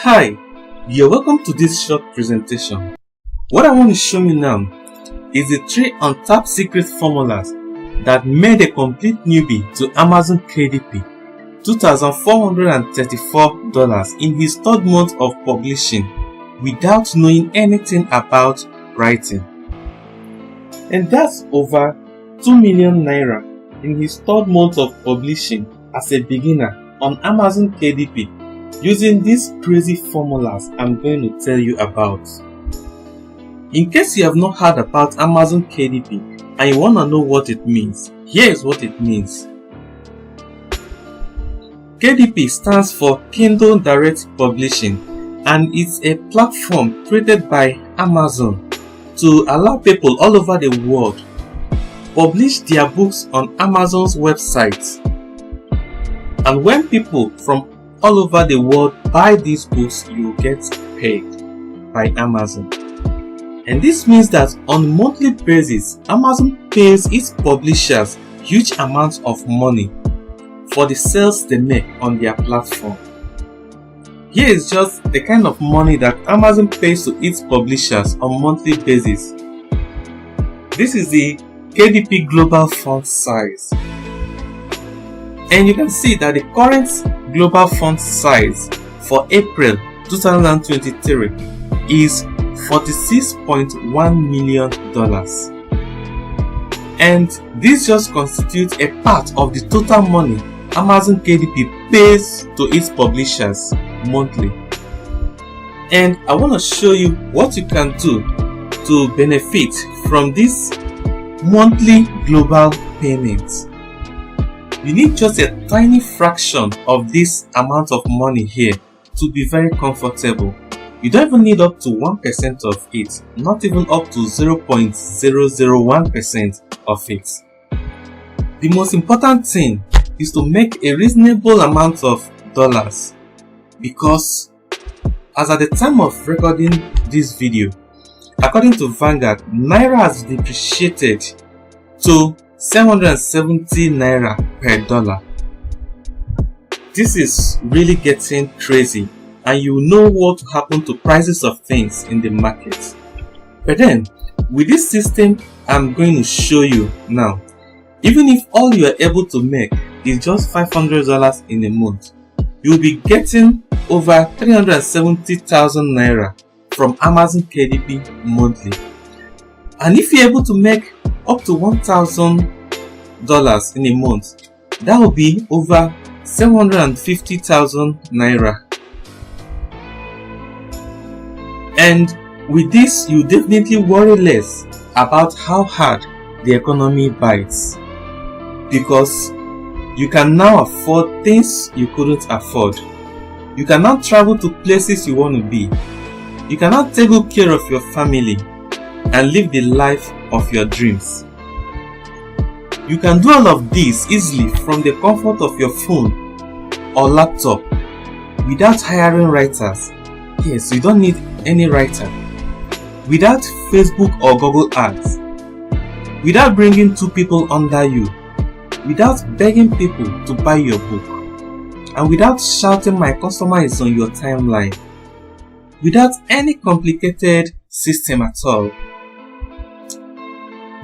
Hi, you're welcome to this short presentation. What I want to show you now is the 3 untapped secret formulas that made a complete newbie to Amazon KDP $2,434 in his third month of publishing without knowing anything about writing. And that's over 2 million naira in his third month of publishing as a beginner on Amazon KDP using these crazy formulas I'm going to tell you about. In case you have not heard about Amazon KDP and you want to know what it means, here's what it means. KDP stands for Kindle Direct Publishing, and it's a platform created by Amazon to allow people all over the world publish their books on Amazon's website. And when people from all over the world buy these books, you get paid by Amazon. And this means that on a monthly basis, Amazon pays its publishers huge amounts of money for the sales they make on their platform. Here is just the kind of money that Amazon pays to its publishers on a monthly basis. This is the KDP Global Fund size. And you can see that the current global fund size for April 2023 is $46.1 million. And this just constitutes a part of the total money Amazon KDP pays to its publishers monthly. And I want to show you what you can do to benefit from this monthly global payments. You need just a tiny fraction of this amount of money here to be very comfortable. You don't even need up to 1% of it, not even up to 0.001% of it. The most important thing is to make a reasonable amount of dollars, because as at the time of recording this video, according to Vanguard, Naira has depreciated to 770 naira per dollar. This is really getting crazy, and you know what will happen to prices of things in the market. But then, with this system I'm going to show you now, even if all you are able to make is just $500 in a month, you'll be getting over 370,000 naira from Amazon KDP monthly. And if you're able to make up to $1,000 in a month, that will be over 750,000 naira. And with this, you definitely worry less about how hard the economy bites, because you can now afford things you couldn't afford. You can now travel to places you want to be. You can now take good care of your family and live the life of your dreams. You can do all of this easily from the comfort of your phone or laptop without hiring writers. Yes, you don't need any writer. Without Facebook or Google Ads. Without bringing 2 people under you. Without begging people to buy your book. And without shouting "my customer is on" your timeline. Without any complicated system at all.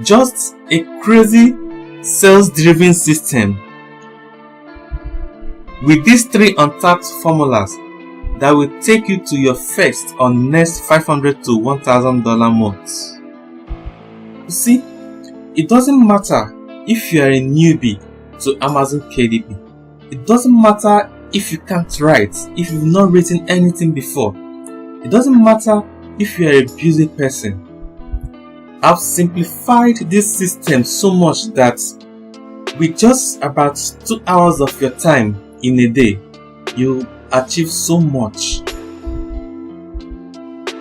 Just a crazy sales-driven system with these 3 untapped formulas that will take you to your first or next $500 to $1,000 months. You see, it doesn't matter if you are a newbie to Amazon KDP. It doesn't matter if you can't write, if you've not written anything before. It doesn't matter if you are a busy person. I've simplified this system so much that with just about 2 hours of your time in a day, you achieve so much.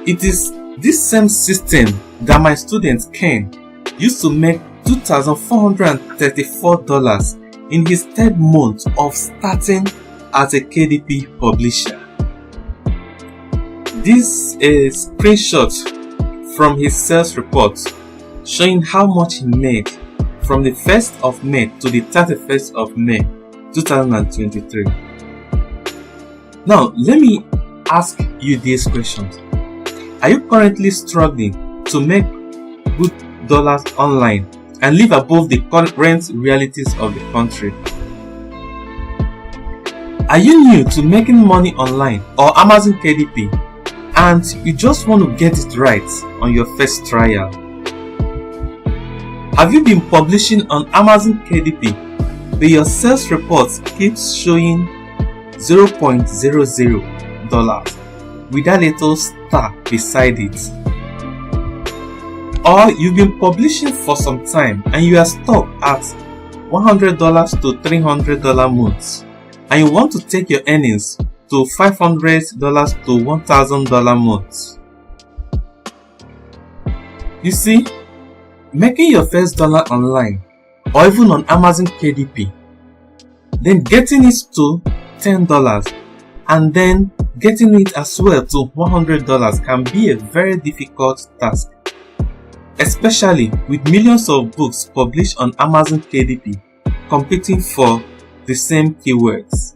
It is this same system that my student Ken used to make $2,434 in his 3rd month of starting as a KDP publisher. This is a screenshot from his sales report showing how much he made from the 1st of May to the 31st of May 2023. Now, let me ask you these questions. Are you currently struggling to make good dollars online and live above the current realities of the country? Are you new to making money online or Amazon KDP and you just want to get it right on your first trial? Have you been publishing on Amazon KDP but your sales reports keeps showing $0.00 with a little star beside it? Or you've been publishing for some time and you are stuck at $100 to $300 months and you want to take your earnings to $500 to $1,000 months? You see, making your first dollar online or even on Amazon KDP, then getting it to $10 and then getting it as well to $100 can be a very difficult task, especially with millions of books published on Amazon KDP competing for the same keywords.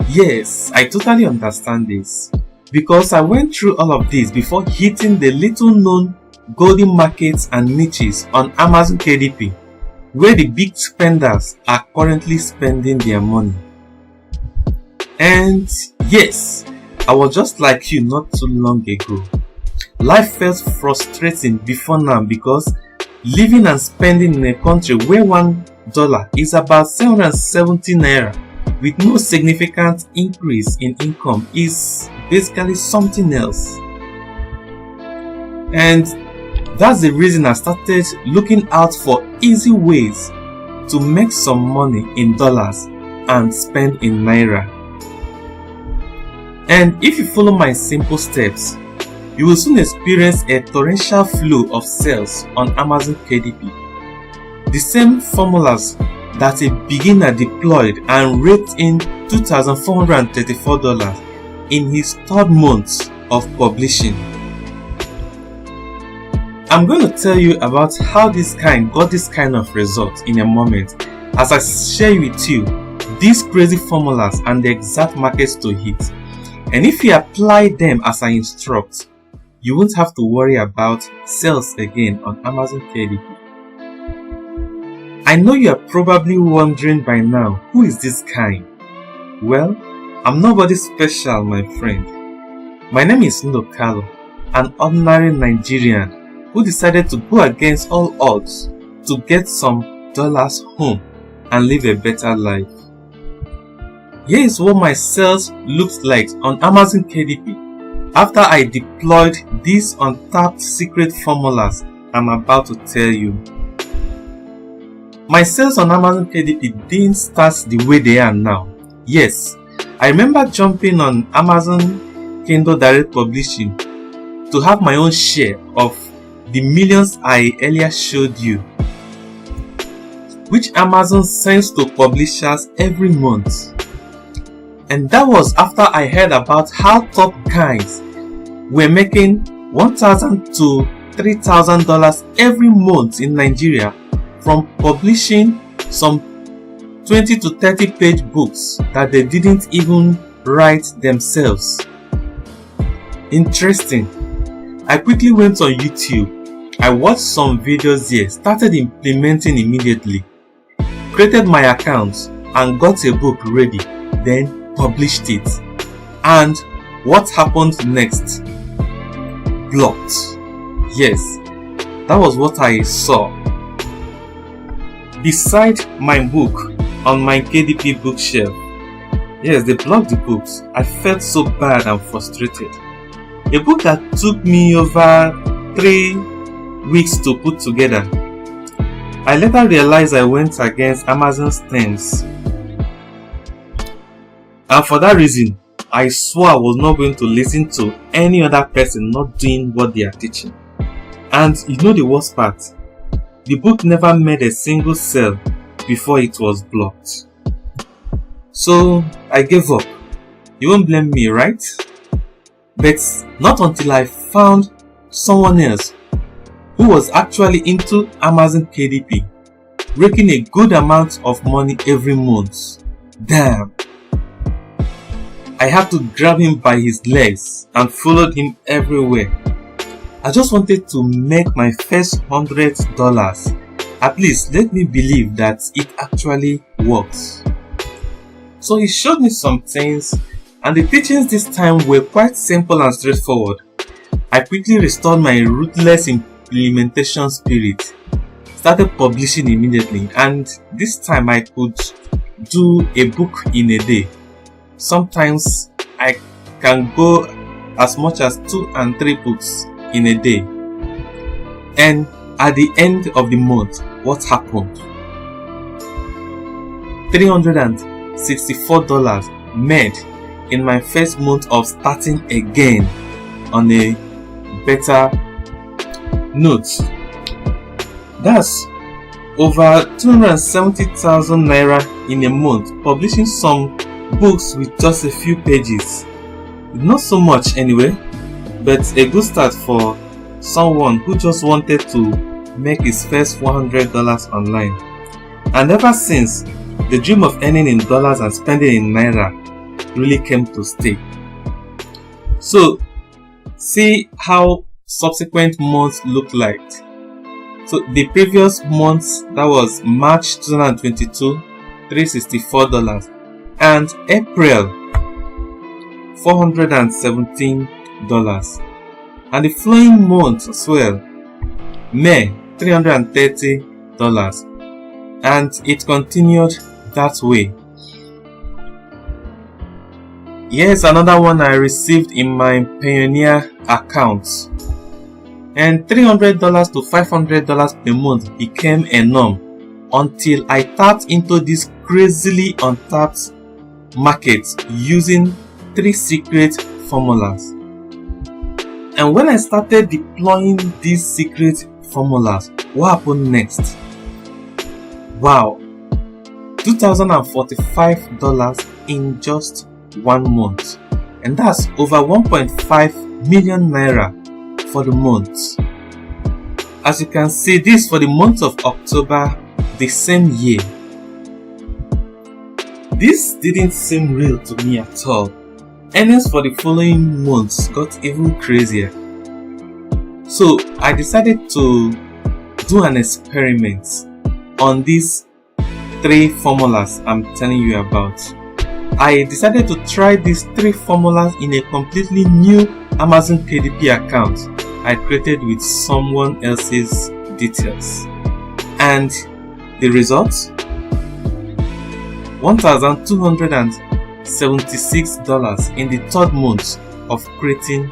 Yes, I totally understand this because I went through all of this before hitting the little known golden markets and niches on Amazon KDP where the big spenders are currently spending their money. And yes, I was just like you not too long ago. Life felt frustrating before now because living and spending in a country where $1 is about 770 naira with no significant increase in income is basically something else. And that's the reason I started looking out for easy ways to make some money in dollars and spend in naira. And if you follow my simple steps, you will soon experience a torrential flow of sales on Amazon KDP. The same formulas that a beginner deployed and raked in $2,434 in his third month of publishing. I'm going to tell you about how this kind got this kind of result in a moment as I share with you these crazy formulas and the exact markets to hit. And if you apply them as I instruct, you won't have to worry about sales again on Amazon KDP. I know you are probably wondering by now, who is this Kai? Well, I'm nobody special, my friend. My name is Ndokalo, an ordinary Nigerian who decided to go against all odds to get some dollars home and live a better life. Here is what my sales looked like on Amazon KDP after I deployed these untapped secret formulas I'm about to tell you. My sales on Amazon KDP didn't start the way they are now. Yes, I remember jumping on Amazon Kindle Direct Publishing to have my own share of the millions I earlier showed you, which Amazon sends to publishers every month. And that was after I heard about how top guys were making $1,000 to $3,000 every month in Nigeria from publishing some 20 to 30 page books that they didn't even write themselves. Interesting. I quickly went on YouTube. I watched some videos here, started implementing immediately, created my account and got a book ready, then published it. And what happened next? Blocked. Yes, that was what I saw. Beside my book on my KDP bookshelf. Yes, they blocked the books. I felt so bad and frustrated. A book that took me over 3 weeks to put together. I later realized I went against Amazon's terms. And for that reason, I swore I was not going to listen to any other person not doing what they are teaching. And you know the worst part? The book never made a single sale before it was blocked. So I gave up. You won't blame me, right? But not until I found someone else who was actually into Amazon KDP, raking a good amount of money every month. Damn. I had to grab him by his legs and followed him everywhere. I just wanted to make my first $100. At least let me believe that it actually works. So he showed me some things, and the teachings this time were quite simple and straightforward. I quickly restored my ruthless implementation spirit, started publishing immediately, and this time I could do a book in a day. Sometimes I can go as much as 2 and 3 books in a day. And at the end of the month, what happened? $364 made in my first month of starting again on a better note. That's over 270,000 naira in a month, publishing some books with just a few pages. Not so much anyway, but a good start for someone who just wanted to make his first $100 online. And ever since, the dream of earning in dollars and spending in naira really came to stay. So, see how subsequent months look like. So the previous months, that was March 2022, $364, and April, $417, and the following month as well, May, $330, and it continued that way. Here's another one I received in my Payoneer account, and $300 to $500 per month became a norm until I tapped into this crazily untapped market using 3 secret formulas. And when I started deploying these secret formulas, what happened next? Wow, $2,045 in just 1 month, and that's over 1.5 million naira for the month. As you can see, this for the month of October the same year. This didn't seem real to me at all. Earnings for the following months got even crazier. So I decided to do an experiment on these 3 formulas I'm telling you about. I decided to try these 3 formulas in a completely new Amazon KDP account I created with someone else's details. And the results? $1,276 in the 3rd month of creating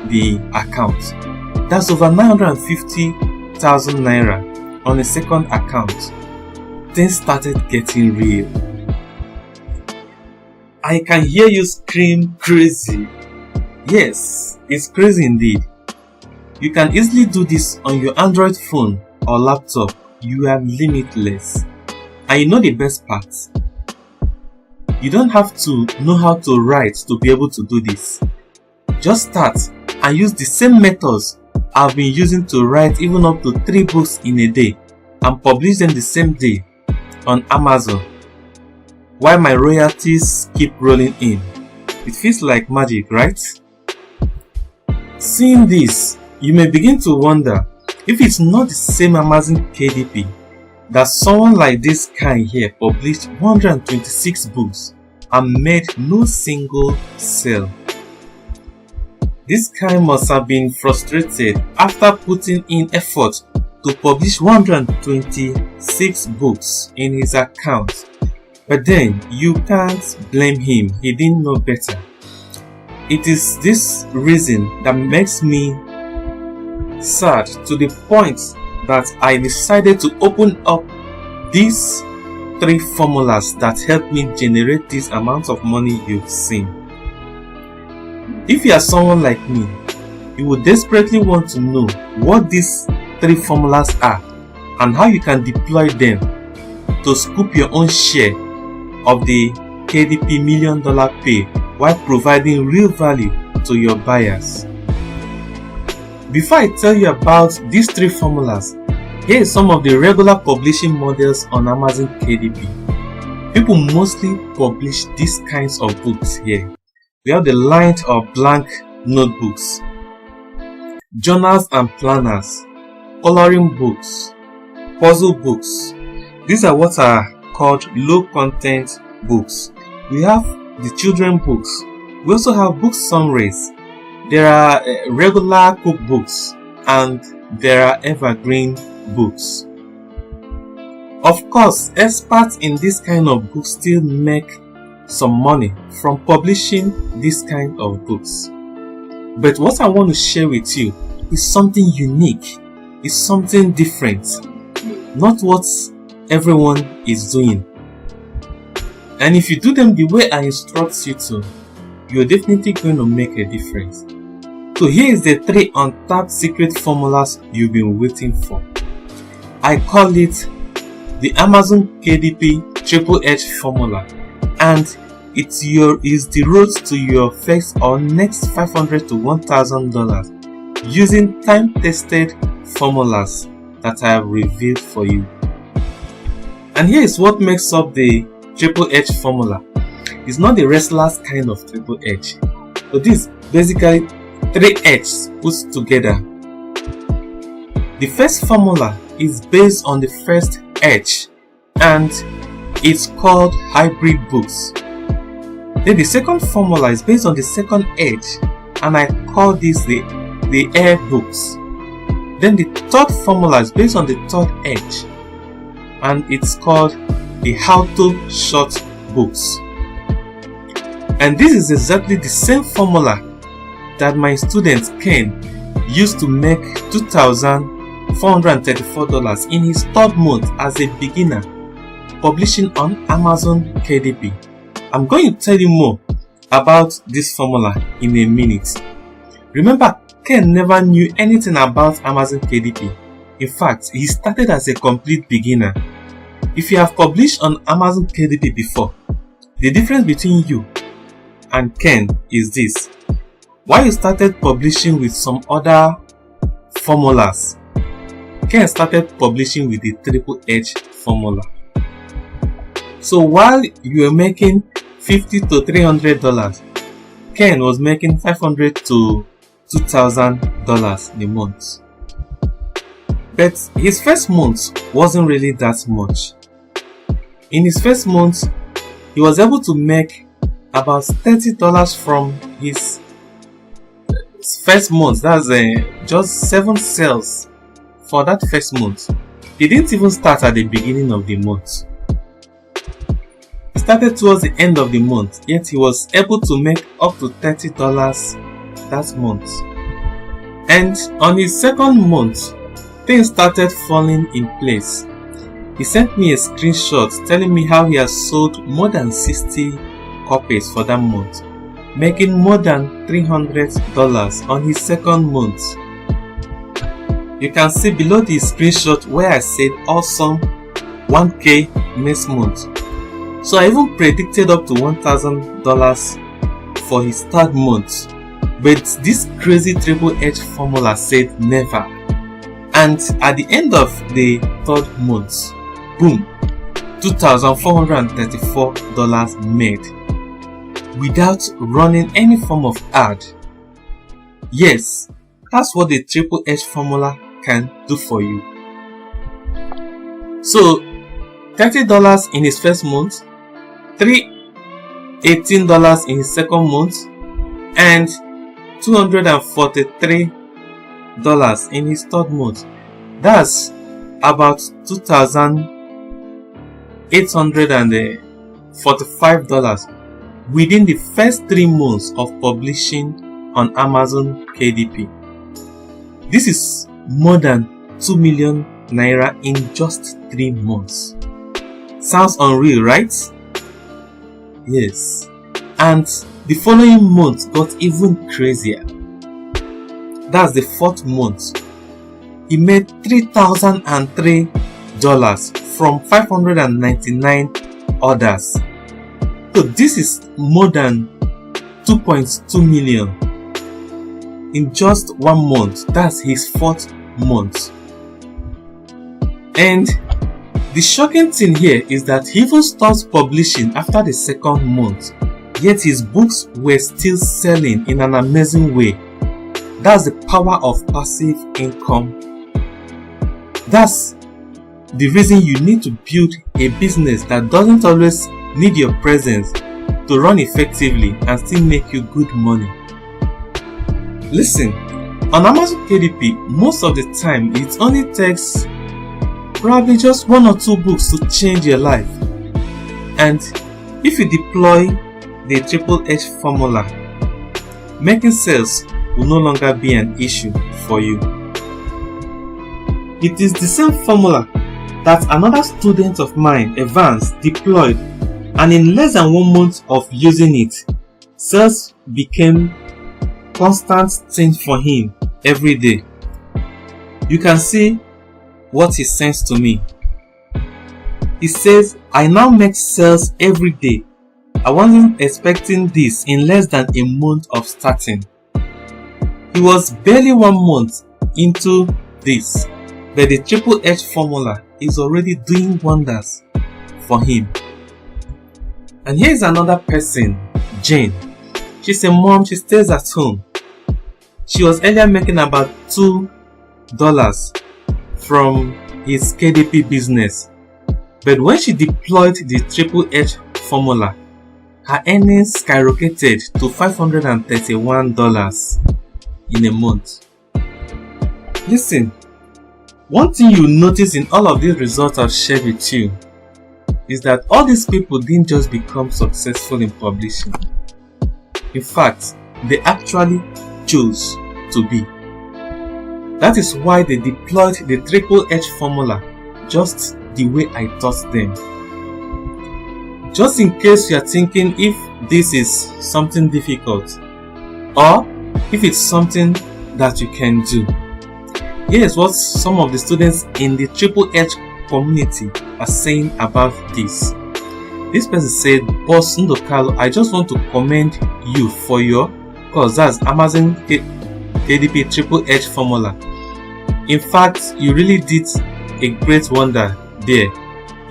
the account. That's over 950,000 naira on a 2nd account. Things started getting real. I can hear you scream crazy. Yes, it's crazy indeed. You can easily do this on your Android phone or laptop. You are limitless. And you know the best part? You don't have to know how to write to be able to do this. Just start and use the same methods I've been using to write even up to 3 books in a day and publish them the same day on Amazon, while my royalties keep rolling in. It feels like magic, right? Seeing this, you may begin to wonder if it's not the same Amazon KDP that someone like this guy here published 126 books and made no single sale. This guy must have been frustrated after putting in effort to publish 126 books in his account. But then you can't blame him, he didn't know better. It is this reason that makes me sad to the point that I decided to open up these 3 formulas that help me generate this amount of money you've seen. If you are someone like me, you would desperately want to know what these 3 formulas are and how you can deploy them to scoop your own share of the KDP $1 million pay while providing real value to your buyers. Before I tell you about these 3 formulas, here are some of the regular publishing models on Amazon KDP. People mostly publish these kinds of books here. We have the lined or blank notebooks, journals and planners, coloring books, puzzle books. These are what are called low content books. We have the children books. We also have book summaries. There are regular cookbooks and there are evergreen books. Of course, experts in this kind of books still make some money from publishing this kind of books. But what I want to share with you is something unique, is something different, not what everyone is doing. And if you do them the way I instruct you to, you're definitely going to make a difference. So here is the 3 untapped secret formulas you've been waiting for. I call it the Amazon KDP Triple H formula, and is the road to your first or next $500 to $1,000 using time-tested formulas that I have revealed for you. And here is what makes up the Triple H formula. It's not the wrestler's kind of Triple H. So this basically 3 H's put together. The first formula is based on the first H and it's called hybrid books. Then the second formula is based on the second H and I call this the air books. Then the third formula is based on the third H and it's called the how to short books. And this is exactly the same formula that my student Ken used to make $2,434 in his 3rd month as a beginner publishing on Amazon KDP. I'm going to tell you more about this formula in a minute. Remember, Ken never knew anything about Amazon KDP. In fact, he started as a complete beginner. If you have published on Amazon KDP before, the difference between you and Ken is this. While you started publishing with some other formulas, Ken started publishing with the Triple H formula. So while you were making $50 to $300, Ken was making $500 to $2,000 a month. But his first month wasn't really that much. In his first month, he was able to make about $30 from his first month. That's just 7 sales for that first month. He didn't even start at the beginning of the month. He started towards the end of the month, yet he was able to make up to $30 that month. And on his second month, things started falling in place. He sent me a screenshot telling me how he has sold more than 60 copies for that month, making more than $300 on his second month. You can see below the screenshot where I said awesome 1K next month. So I even predicted up to $1,000 for his 3rd month, but this crazy Triple H formula said never. And at the end of the 3rd month, boom, $2,434 made without running any form of ad. Yes, that's what the Triple H formula can do for you. So $30 in his first month, $318 in his second month, and $243 in his 3rd month. That's about $2,845 within the first 3 months of publishing on Amazon KDP. This is more than 2 million naira in just 3 months. Sounds unreal, right? Yes. And the following month got even crazier. That's the 4th month. He made $3,003 from 599 orders. So this is more than 2.2 million in just 1 month. That's his 4th month. And the shocking thing here is that he even stopped publishing after the 2nd month yet his books were still selling in an amazing way. That's the power of passive income. That's the reason you need to build a business that doesn't always need your presence to run effectively and still make you good money. Listen, on Amazon KDP, most of the time it only takes probably just 1 or 2 books to change your life. And if you deploy the Triple H formula, making sales will no longer be an issue for you. It is the same formula that another student of mine, Evans, deployed, and in less than 1 month of using it, sales became constant thing for him every day. You can see what he sends to me. He says, I now make sales every day. I wasn't expecting this in less than a month of starting. He was barely 1 month into this, but the Triple H formula is already doing wonders for him. And here is another person, Jane. She's a mom, she stays at home. She was earlier making about $2 from his KDP business. But when she deployed the Triple H formula, her earnings skyrocketed to $531 in a month. Listen, one thing you notice in all of these results I've shared with you is that all these people didn't just become successful in publishing. In fact, they actually chose to be. That is why they deployed the Triple H formula just the way I taught them. Just in case you are thinking if this is something difficult or if it's something that you can do, here's what some of the students in the Triple H community are saying about this. This person said, Boss Ndokalo, I just want to commend you for your course. That's Amazon KDP Triple H formula. In fact, you really did a great wonder there.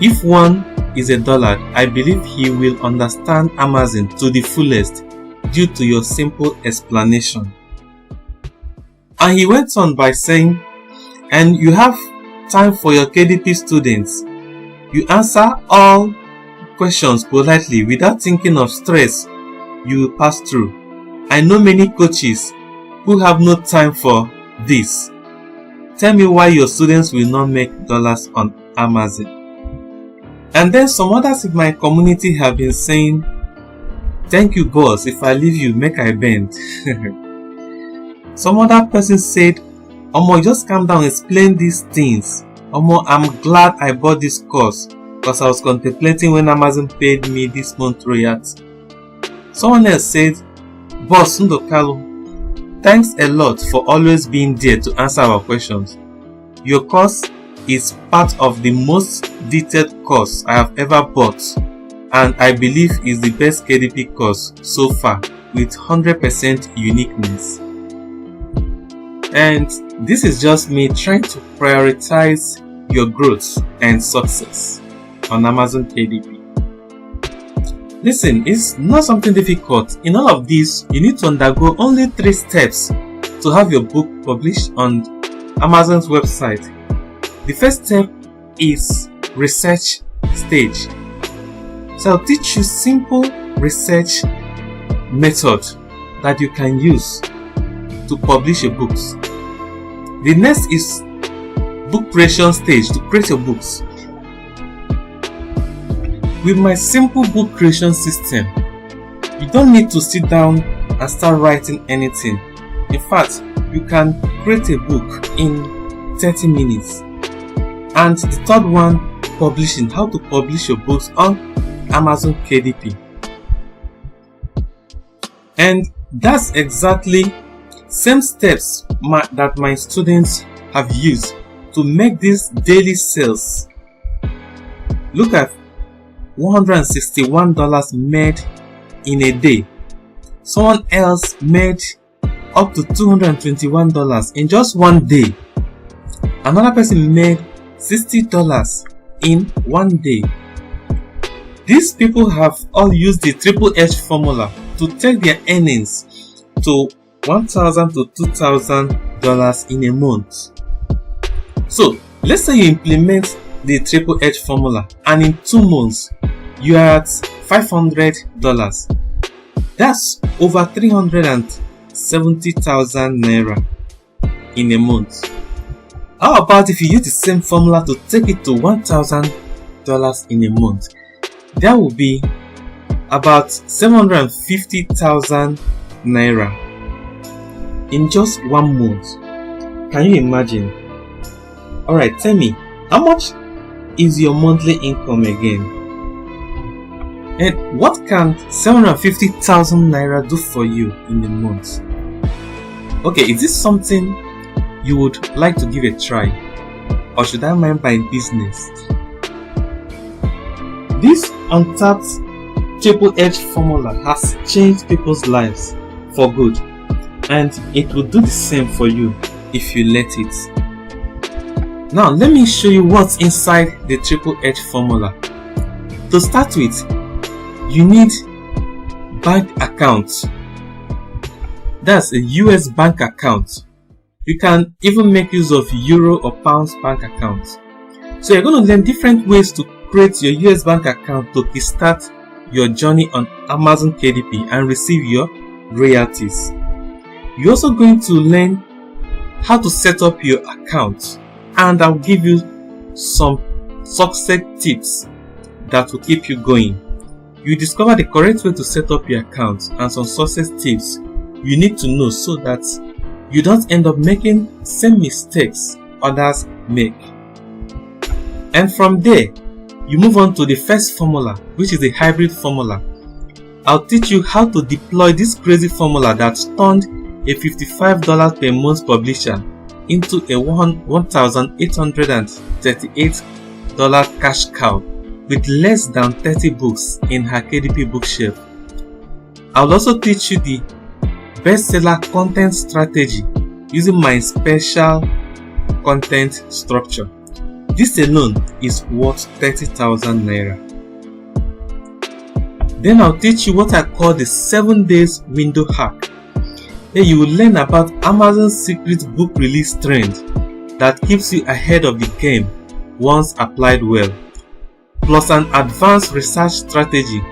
If one is $1, I believe he will understand Amazon to the fullest due to your simple explanation. And he went on by saying, and you have time for your KDP students. You answer all questions politely without thinking of stress you will pass through. I know many coaches who have no time for this. Tell me why your students will not make dollars on Amazon. And then some others in my community have been saying, thank you boss, if I leave you, make I bend. Some other person said, Omo, just calm down, explain these things. Omo, I'm glad I bought this course because I was contemplating when Amazon paid me this month royalty. Someone else said, Boss Ndokalo, thanks a lot for always being there to answer our questions. Your course is part of the most detailed course I have ever bought, and I believe is the best KDP course so far with 100% uniqueness. And this is just me trying to prioritize your growth and success on Amazon KDP. Listen, it's not something difficult. In all of this, you need to undergo only 3 steps to have your book published on Amazon's website. The first step is research stage. So I'll teach you simple research method that you can use to publish your books. The next is book creation stage, to create your books. With my simple book creation system, you don't need to sit down and start writing anything. In fact, you can create a book in 30 minutes. And the third one, publishing, how to publish your books on Amazon KDP. And that's exactly same steps that my students have used to make these daily sales. Look at $161 made in a day. Someone else made up to $221 in just one day. Another person made $60 in one day. These people have all used the triple H formula to take their earnings to $1,000 to $2,000 in a month. So let's say you implement the triple H formula and in 2 months you are at $500. That's over 370,000 naira in a month. How about if you use the same formula to take it to $1,000 in a month? That would be about 750,000 naira in just 1 month. Can you imagine? Alright, tell me, how much is your monthly income again? And what can 750,000 naira do for you in a month? Okay, is this something you would like to give a try? Or should I mind my business? This untapped triple H formula has changed people's lives for good, and it will do the same for you if you let it. Now let me show you what's inside the triple H formula. To start with, you need bank account. That's a US bank account. You can even make use of Euro or Pounds bank account. So you're going to learn different ways to create your US bank account to kickstart your journey on Amazon KDP and receive your royalties. You're also going to learn how to set up your account, and I'll give you some success tips that will keep you going. You discover the correct way to set up your account and some success tips you need to know so that you don't end up making same mistakes others make. And from there, you move on to the first formula, which is the hybrid formula. I'll teach you how to deploy this crazy formula that turned a $55 per month publisher into a $1,838 cash cow with less than 30 books in her KDP bookshelf. I'll also teach you the bestseller content strategy using my special content structure. This alone is worth 30,000 naira. Then I'll teach you what I call the 7 days window hack. Then you will learn about Amazon's secret book release trend that keeps you ahead of the game once applied well, plus an advanced research strategy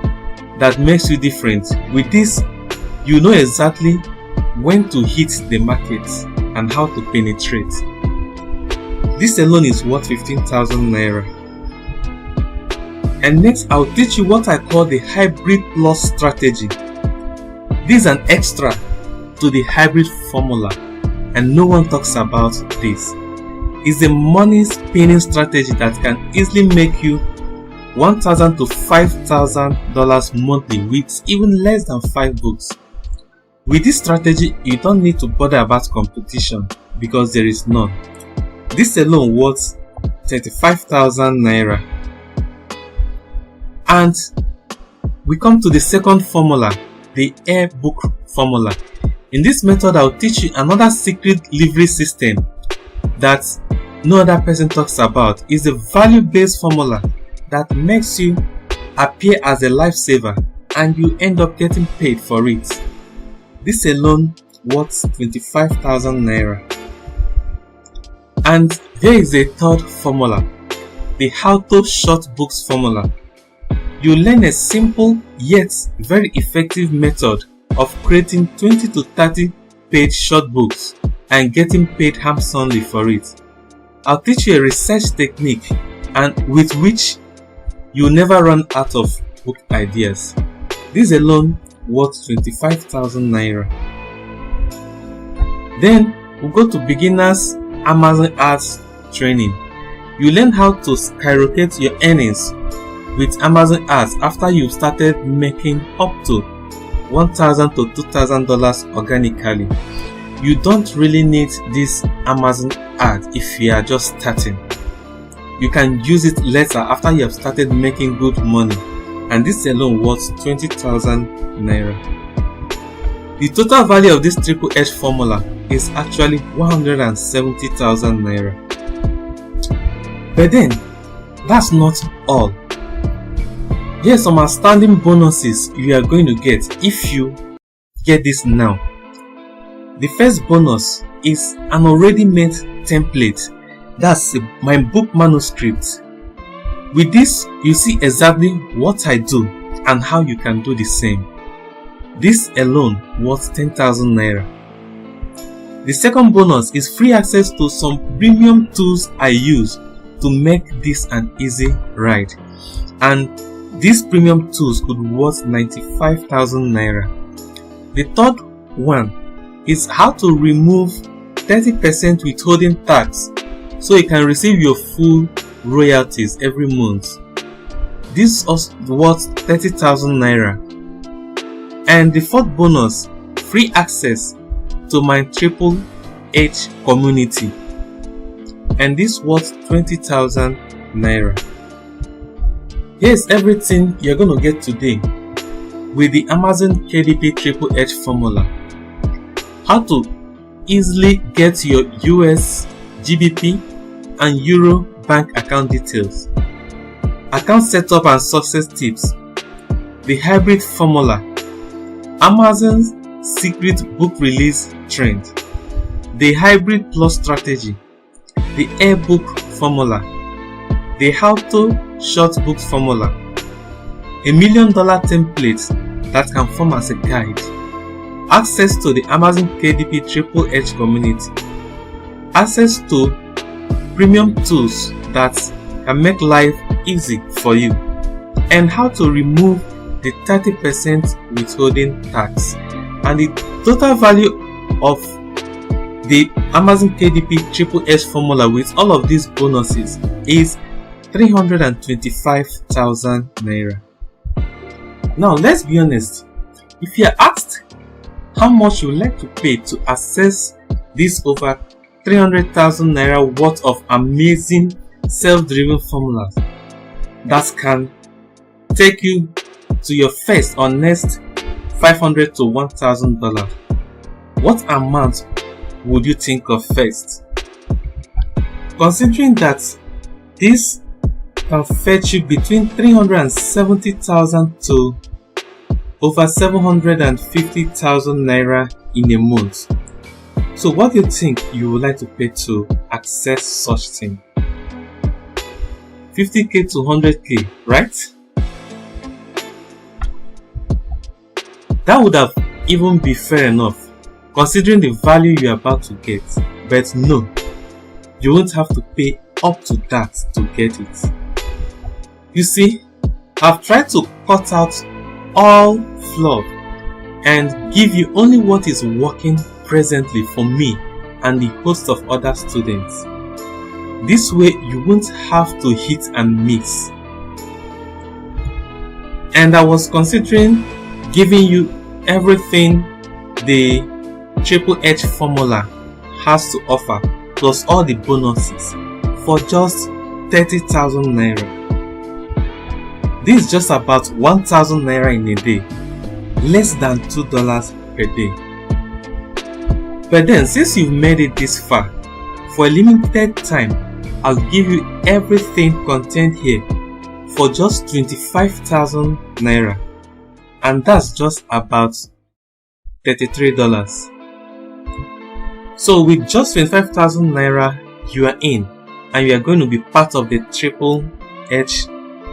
that makes you different. With this, you know exactly when to hit the market and how to penetrate. This alone is worth 15,000 naira. And next, I'll teach you what I call the hybrid plus strategy. This is an extra to the hybrid formula, and no one talks about this. It's a money spinning strategy that can easily make you $1,000 to $5,000 monthly with even less than 5 books. With this strategy, you don't need to bother about competition because there is none. This alone worth 35,000 naira. And we come to the second formula, the ebook formula. In this method, I'll teach you another secret delivery system that no other person talks about. It's a value-based formula that makes you appear as a lifesaver and you end up getting paid for it. This alone worth 25,000 naira. And there is a third formula, the How to Short Books formula. You learn a simple yet very effective method of creating 20 to 30 page short books and getting paid handsomely for it. I'll teach you a research technique and with which you'll never run out of book ideas. This alone worth 25,000 naira. Then we'll go to beginners Amazon ads training. You learn how to skyrocket your earnings with Amazon ads after you've started making up to $1,000 to $2,000 organically. You don't really need this Amazon ad if you are just starting. You can use it later after you have started making good money, and this alone worth 20,000 naira. The total value of this triple H formula is actually 170,000 naira. But then, that's not all. Here's some outstanding bonuses you are going to get if you get this now. The first bonus is an already made template. That's my book manuscript. With this, you see exactly what I do and how you can do the same. This alone worth 10,000 naira. The second bonus is free access to some premium tools I use to make this an easy ride. And these premium tools could worth 95,000 naira. The third one is how to remove 30% withholding tax so you can receive your full royalties every month. This is worth 30,000 naira. And the fourth bonus, free access to my Triple H community, and this worth 20,000 naira. Here's everything you're going to get today with the Amazon KDP Triple H formula. How to easily get your US, GBP and Euro bank account details, account setup and success tips, the hybrid formula, Amazon's secret book release trend, the hybrid plus strategy, the ebook formula, the how to short book formula, $1 million template that can form as a guide, access to the Amazon KDP Triple H community, access to premium tools that can make life easy for you, and how to remove the 30% withholding tax. And the total value of the Amazon KDP Triple H formula with all of these bonuses is 325,000 naira. Now let's be honest, if you are asked how much you would like to pay to access this over 300,000 naira worth of amazing self-driven formulas that can take you to your first or next $500 to $1,000, what amount would you think of first? Considering that this can fetch you between 370,000 to over 750,000 naira in a month. So what do you think you would like to pay to access such thing? 50k to 100k, right? That would have even be fair enough considering the value you are about to get. But no, you won't have to pay up to that to get it. You see, I've tried to cut out all fluff and give you only what is working presently for me and the host of other students. This way you won't have to hit and miss. And I was considering giving you everything the Triple H formula has to offer plus all the bonuses for just 30,000 naira. This is just about 1,000 naira in a day, less than $2 per day. But then, since you've made it this far, for a limited time, I'll give you everything contained here for just 25,000 naira, and that's just about $33. So with just 25,000 naira, you are in, and you are going to be part of the Triple H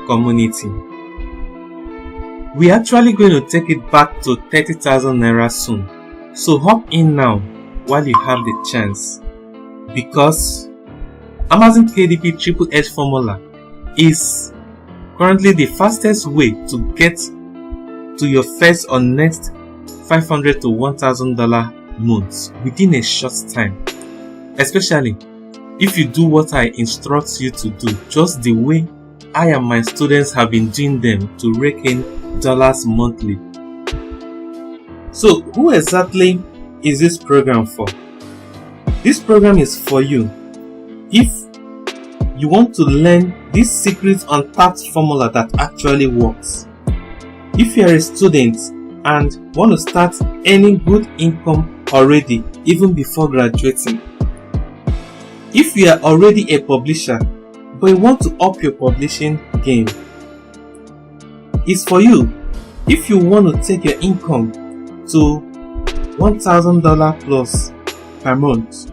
community. We're actually going to take it back to 30,000 naira soon, so hop in now while you have the chance, because Amazon KDP Triple H formula is currently the fastest way to get to your first or next $500 to $1,000 months within a short time, especially if you do what I instruct you to do, just the way I and my students have been doing them to rake in dollars monthly. So who exactly is this program for? This program is for you if you want to learn this secret untapped formula that actually works. If you are a student and want to start earning good income already even before graduating. If you are already a publisher but you want to up your publishing game. is for you if you want to take your income to $1,000 plus per month.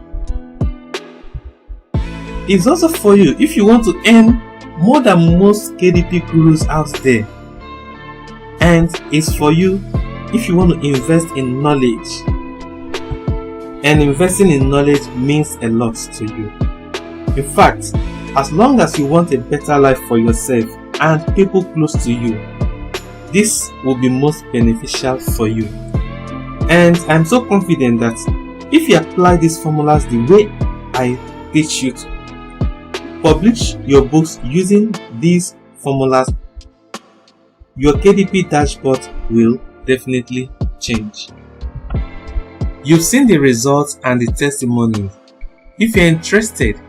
It's also for you if you want to earn more than most KDP gurus out there. And it's for you if you want to invest in knowledge. And investing in knowledge means a lot to you. In fact, as long as you want a better life for yourself and people close to you, this will be most beneficial for you. And I'm so confident that if you apply these formulas the way I teach you to, publish your books using these formulas, your KDP dashboard will definitely change. You've seen the results and the testimonies. If you're interested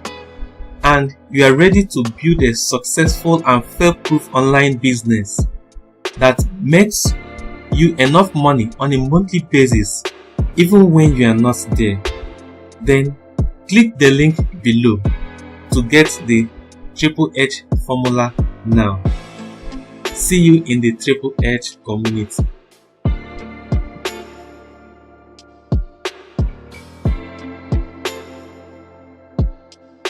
and you are ready to build a successful and fail-proof online business that makes you enough money on a monthly basis even when you are not there, then click the link below to get the Triple H formula now. See you in the Triple H community.